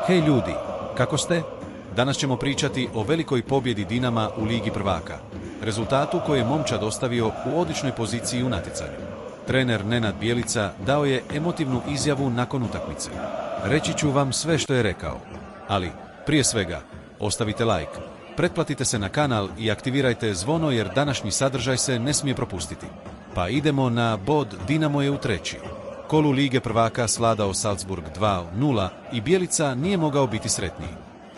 Hej ljudi, kako ste? Danas ćemo pričati o velikoj pobjedi Dinama u Ligi prvaka, rezultatu koji je momčad ostavio u odličnoj poziciji u natjecanju. Trener Nenad Bjelica dao je emotivnu izjavu nakon utakmice. Reći ću vam sve što je rekao, ali prije svega ostavite like, pretplatite se na kanal i aktivirajte zvono jer današnji sadržaj se ne smije propustiti. Pa idemo na bod. Dinamo je u treći kolu Lige prvaka svladao Salzburg 2:0 i Bjelica nije mogao biti sretniji.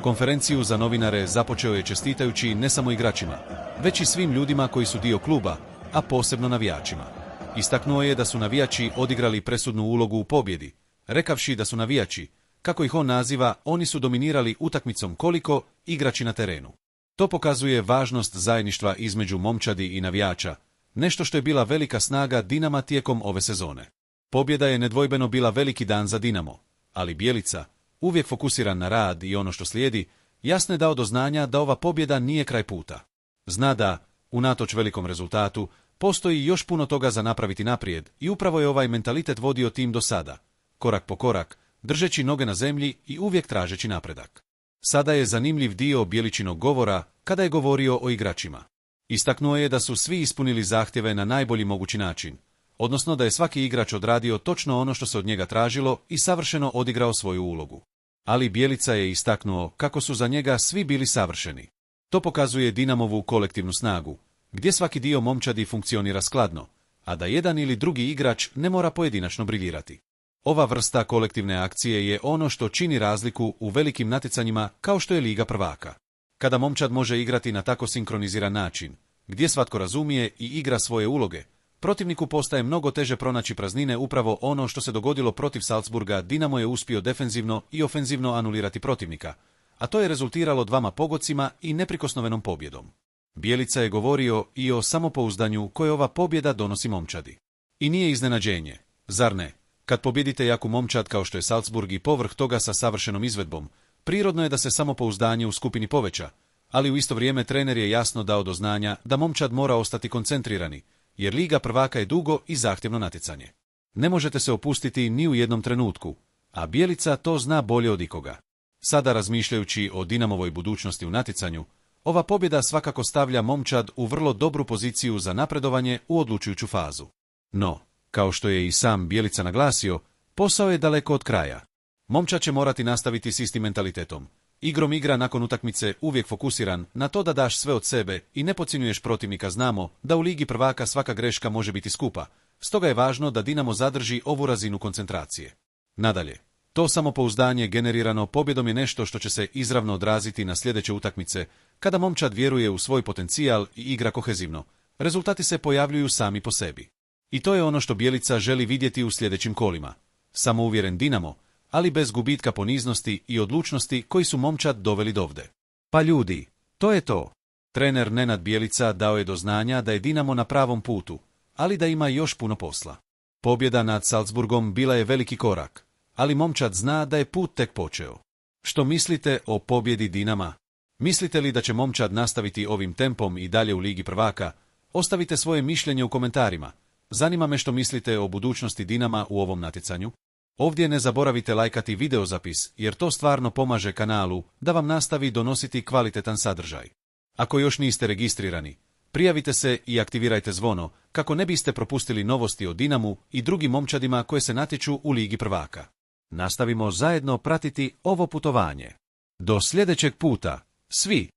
Konferenciju za novinare započeo je čestitajući ne samo igračima, već i svim ljudima koji su dio kluba, a posebno navijačima. Istaknuo je da su navijači odigrali presudnu ulogu u pobjedi, rekavši da su navijači, kako ih on naziva, oni su dominirali utakmicom koliko igrači na terenu. To pokazuje važnost zajedništva između momčadi i navijača, nešto što je bila velika snaga Dinama tijekom ove sezone. Pobjeda je nedvojbeno bila veliki dan za Dinamo, ali Bjelica, uvijek fokusiran na rad i ono što slijedi, jasno je dao do znanja da ova pobjeda nije kraj puta. Zna da, unatoč velikom rezultatu, postoji još puno toga za napraviti naprijed i upravo je ovaj mentalitet vodio tim do sada, korak po korak, držeći noge na zemlji i uvijek tražeći napredak. Sada je zanimljiv dio Bjeličinog govora kada je govorio o igračima. Istaknuo je da su svi ispunili zahtjeve na najbolji mogući način, odnosno da je svaki igrač odradio točno ono što se od njega tražilo i savršeno odigrao svoju ulogu. Ali Bjelica je istaknuo kako su za njega svi bili savršeni. To pokazuje Dinamovu kolektivnu snagu, gdje svaki dio momčadi funkcionira skladno, a da jedan ili drugi igrač ne mora pojedinačno briljirati. Ova vrsta kolektivne akcije je ono što čini razliku u velikim natjecanjima kao što je Liga prvaka. Kada momčad može igrati na tako sinkroniziran način, gdje svatko razumije i igra svoje uloge, protivniku postaje mnogo teže pronaći praznine. Upravo ono što se dogodilo protiv Salzburga. Dinamo je uspio defenzivno i ofenzivno anulirati protivnika, a to je rezultiralo 2 pogodcima i neprikosnovenom pobjedom. Bjelica je govorio i o samopouzdanju koje ova pobjeda donosi momčadi. I nije iznenađenje, zar ne? Kad pobjedite jaku momčad kao što je Salzburg i povrh toga sa savršenom izvedbom, prirodno je da se samopouzdanje u skupini poveća, ali u isto vrijeme trener je jasno dao do znanja da momčad mora ostati koncentrirani, jer Liga prvaka je dugo i zahtjevno natjecanje. Ne možete se opustiti ni u jednom trenutku, a Bjelica to zna bolje od ikoga. Sada razmišljajući o Dinamovoj budućnosti u natjecanju, ova pobjeda svakako stavlja momčad u vrlo dobru poziciju za napredovanje u odlučujuću fazu. No, kao što je i sam Bjelica naglasio, posao je daleko od kraja. Momčad će morati nastaviti s istim mentalitetom. Igrom igra nakon utakmice, uvijek fokusiran na to da daš sve od sebe i ne podcjenjuješ protivnika. Znamo da u Ligi prvaka svaka greška može biti skupa, stoga je važno da Dinamo zadrži ovu razinu koncentracije. Nadalje, to samopouzdanje generirano pobjedom je nešto što će se izravno odraziti na sljedeće utakmice, kada momčad vjeruje u svoj potencijal i igra kohezivno. Rezultati se pojavljuju sami po sebi. I to je ono što Bjelica želi vidjeti u sljedećim kolima. Samouvjeren Dinamo, ali bez gubitka poniznosti i odlučnosti koji su momčad doveli dovde. Pa ljudi, to je to. Trener Nenad Bjelica dao je do znanja da je Dinamo na pravom putu, ali da ima još puno posla. Pobjeda nad Salzburgom bila je veliki korak, ali momčad zna da je put tek počeo. Što mislite o pobjedi Dinama? Mislite li da će momčad nastaviti ovim tempom i dalje u Ligi prvaka? Ostavite svoje mišljenje u komentarima. Zanima me što mislite o budućnosti Dinama u ovom natjecanju. Ovdje ne zaboravite lajkati videozapis, jer to stvarno pomaže kanalu da vam nastavi donositi kvalitetan sadržaj. Ako još niste registrirani, prijavite se i aktivirajte zvono kako ne biste propustili novosti o Dinamu i drugim momčadima koje se natječu u Ligi prvaka. Nastavimo zajedno pratiti ovo putovanje. Do sljedećeg puta, svi!